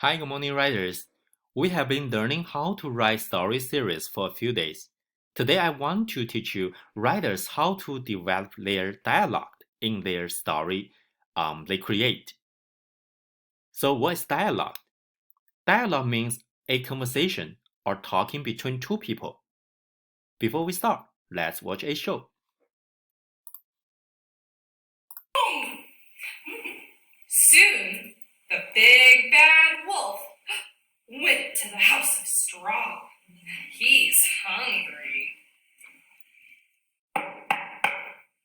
Hi, good morning, writers. We have been learning how to write story series for a few days. Today, I want to teach you writers how to develop their dialogue in their story they create. So, what is dialogue? Dialogue means a conversation or talking between two people. Before we start, let's watch a show. Soon, the big bad wolf went to the house of straw. He's hungry.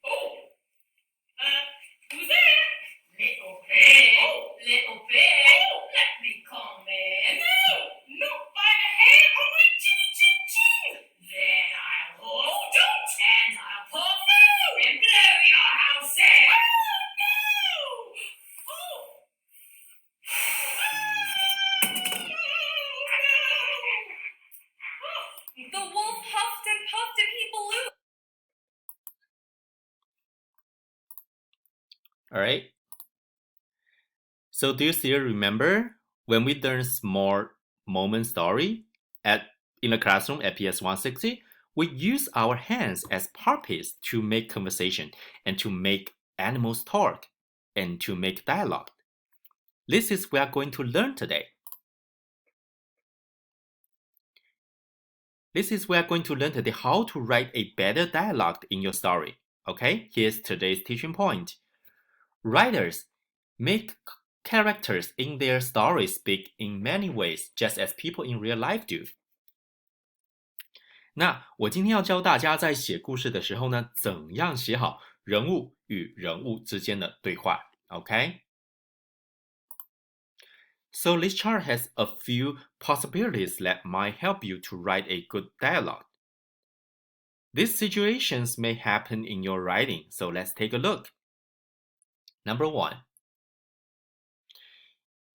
Oh, who's there? Little pig. Oh, little pig. Oh, let me come in. No, not by the hair on my chinny chin chin. Then I'll hold don't, and I'll pull through and blow your house in. Oh, no! Oh. The wolf huffed and puffed and he blew. All right. So, do you still remember when we learned small moment story in the classroom at PS 160? We use our hands as puppies to make conversation and to make animals talk and to make dialogue. This is what we are going to learn today. This is we are going to learn today how to write a better dialogue in your story. Okay, here's today's teaching point. Writers make characters in their stories speak in many ways, just as people in real life do. 那我今天要教大家在写故事的时候呢，怎样写好人物与人物之间的对话。OK? So this chart has a few possibilities that might help you to write a good dialogue. These situations may happen in your writing, so let's take a look. Number 1.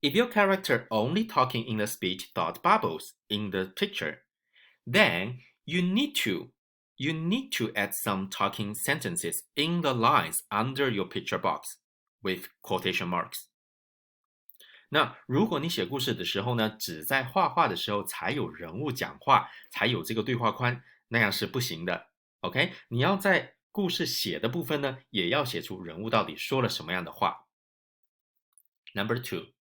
If your character only talking in the speech thought bubbles in the picture, then you need to add some talking sentences in the lines under your picture box with quotation marks. 那如果你写故事的时候呢，只在画画的时候才有人物讲话，才有这个对话框，那样是不行的。OK，你要在故事写的部分呢，也要写出人物到底说了什么样的话。Number 2.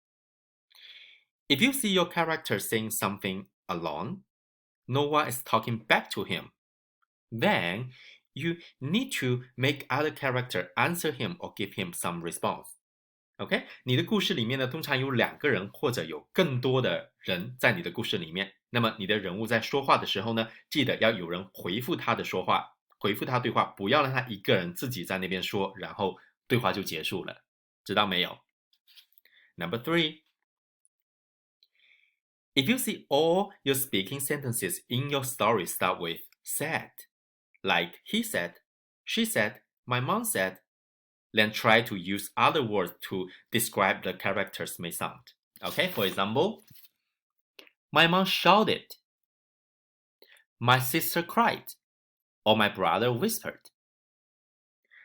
If you see your character saying something alone, no one is talking back to him, then you need to make other character answer him or give him some response. OK， 你的故事里面呢，通常有2个人或者有更多的人在你的故事里面。那么你的人物在说话的时候呢，记得要有人回复他的说话，回复他对话，不要让他一个人自己在那边说，然后对话就结束了，知道没有？ Number 3. If you see all your speaking sentences in your story start with said, like he said, she said, my mom said, then try to use other words to describe the characters may sound. Okay, for example, my mom shouted, my sister cried, or my brother whispered.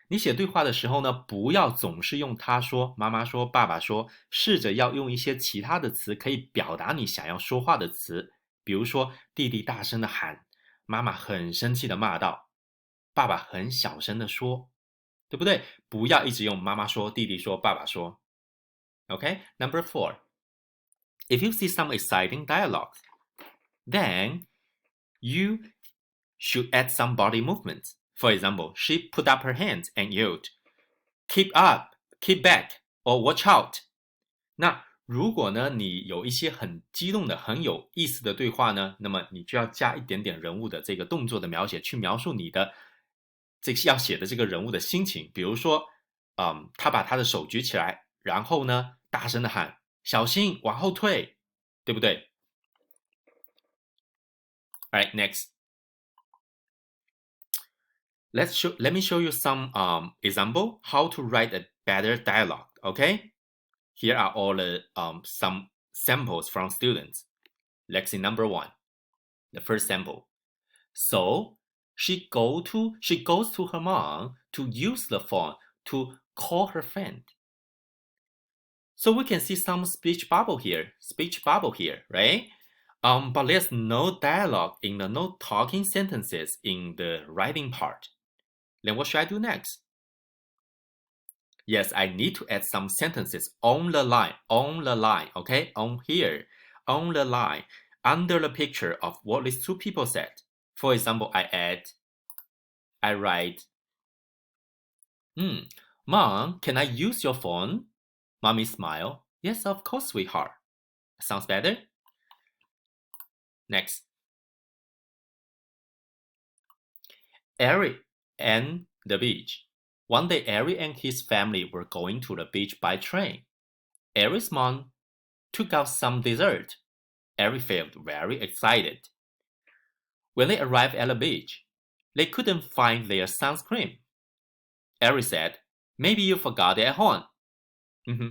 你写对话的时候呢，不要总是用他说、妈妈说、爸爸说，试着要用一些其他的词可以表达你想要说话的词。比如说，弟弟大声的喊，妈妈很生气的骂道，爸爸很小声的说，对不对？不要一直用妈妈说、弟弟说、爸爸说。Okay, number 4. If you see some exciting dialogue, then you should add some body movements. For example, she put up her hands and yelled, "Keep up, keep back, or watch out." 那如果呢，你有一些很激动的、很有意思的对话呢，那么你就要加一点点人物的这个动作的描写，去描述你的这个要写的这个人物的心情。比如说，他把他的手举起来，然后呢，大声的喊：“小心，往后退”，对不对？Alright, next. Let me show you some example how to write a better dialogue. Okay, here are all the some samples from students. Let's see number 1. The first sample. So she goes to her mom to use the phone to call her friend. So we can see some speech bubble here, right? But there's no dialogue in the no talking sentences in the writing part. Then what should I do next? Yes, I need to add some sentences on the line, okay? On here, on the line, under the picture of what these two people said. For example, I write, Mom, can I use your phone? Mommy smiled. Yes, of course, sweetheart. Sounds better? Next. Eric and the beach. One day, Eric and his family were going to the beach by train. Eric's mom took out some dessert. Eric felt very excited. When they arrived at the beach, they couldn't find their sunscreen. Eric said, maybe you forgot it at home.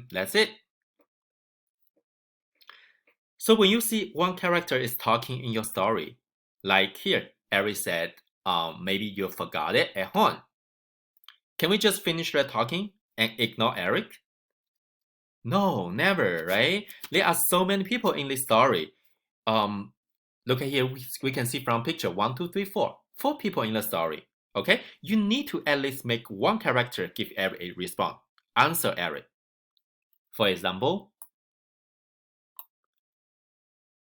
That's it. So when you see one character is talking in your story, like here, Eric said, maybe you forgot it at home. Can we just finish the talking and ignore Eric? No, never, right? There are so many people in this story. Look at here, we can see from picture 1, 2, 3, 4. 4 people in the story. Okay, you need to at least make one character give Eric a response. Answer Eric. For example,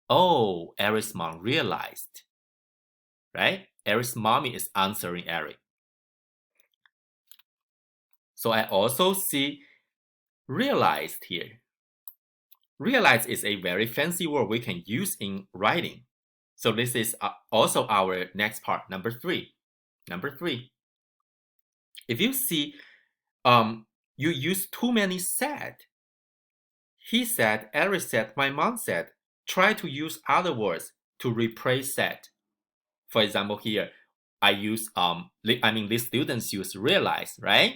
oh, Eric's mom realized. Right? Eric's mommy is answering Eric. So I also see realized here. Realize is a very fancy word we can use in writing. So this is also our next part, number 3. Number 3. If you see, you use too many said. He said, Eric said, my mom said. Try to use other words to replace said. For example, here, I use, these students use realize, right?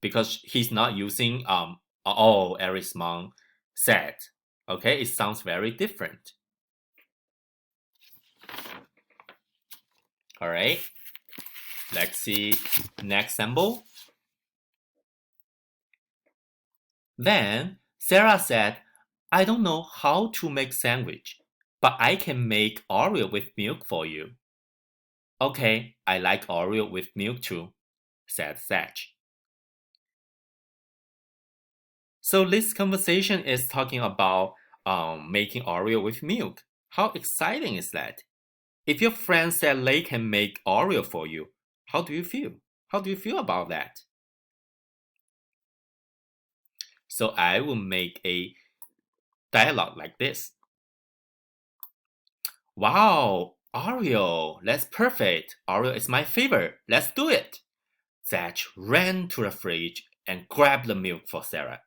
Because he's not using, oh, Eric's mom said. Okay, it sounds very different. All right, let's see next sample. Then Sarah said, I don't know how to make sandwich, but I can make Oreo with milk for you. Okay, I like Oreo with milk too, said Zach. So this conversation is talking about making Oreo with milk. How exciting is that? If your friend said they can make Oreo for you, how do you feel? How do you feel about that? So I will make a dialogue like this. Wow, Oreo, that's perfect. Oreo is my favorite. Let's do it. Zach ran to the fridge and grabbed the milk for Sarah.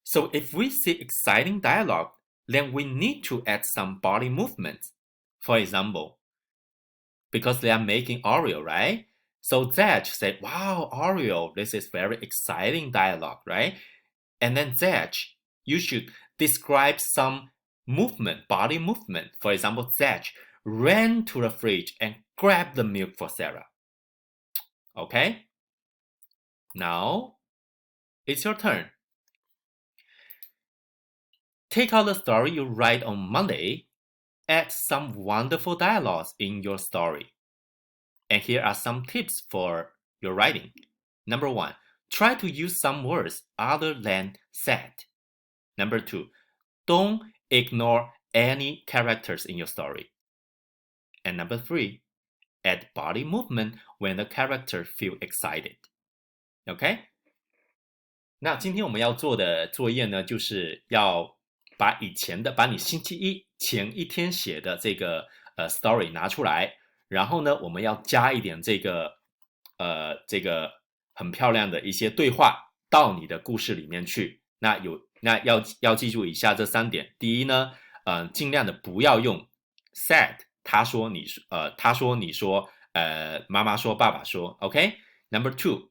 So if we see exciting dialogue, then we need to add some body movements. For example, because they are making Oreo, right? So Zach said, wow, Oreo, this is very exciting dialogue, right? And then Zach, you should describe some movement, body movement. For example, Zach ran to the fridge and grabbed the milk for Sarah. Okay? Now, it's your turn. Take out the story you write on Monday, add some wonderful dialogues in your story. And here are some tips for your writing. Number 1, try to use some words other than said. Number 2, don't ignore any characters in your story. And number 3, add body movement when the character feel excited. OK? 那今天我们要做的作业呢，就是要把你星期一前一天写的这个story 拿出来，然后呢，我们要加一点这个很漂亮的一些对话到你的故事里面去。那要记住以下这3点。第一呢，尽量的不要用 said， 他说你说，妈妈说爸爸说 ，OK。Number 2，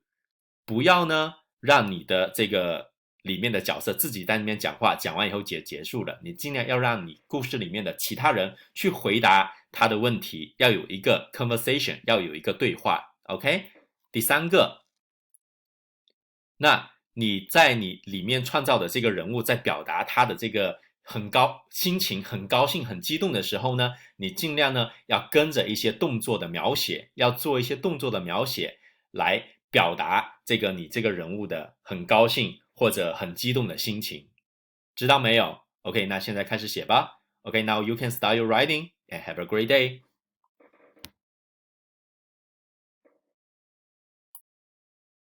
不要呢让你的这个里面的角色自己在那边讲话，讲完以后结束了，你尽量要让你故事里面的其他人去回答他的问题，要有一个 conversation， 要有一个对话 ，OK。第3个，那你在你里面创造的这个人物在表达他的这个心情很高兴、很激动的时候呢，你尽量呢要跟着一些动作的描写，要做一些动作的描写来表达你这个人物的很高兴或者很激动的心情，知道没有？OK， 那现在开始写吧。OK，now you can start your writing and have a great day.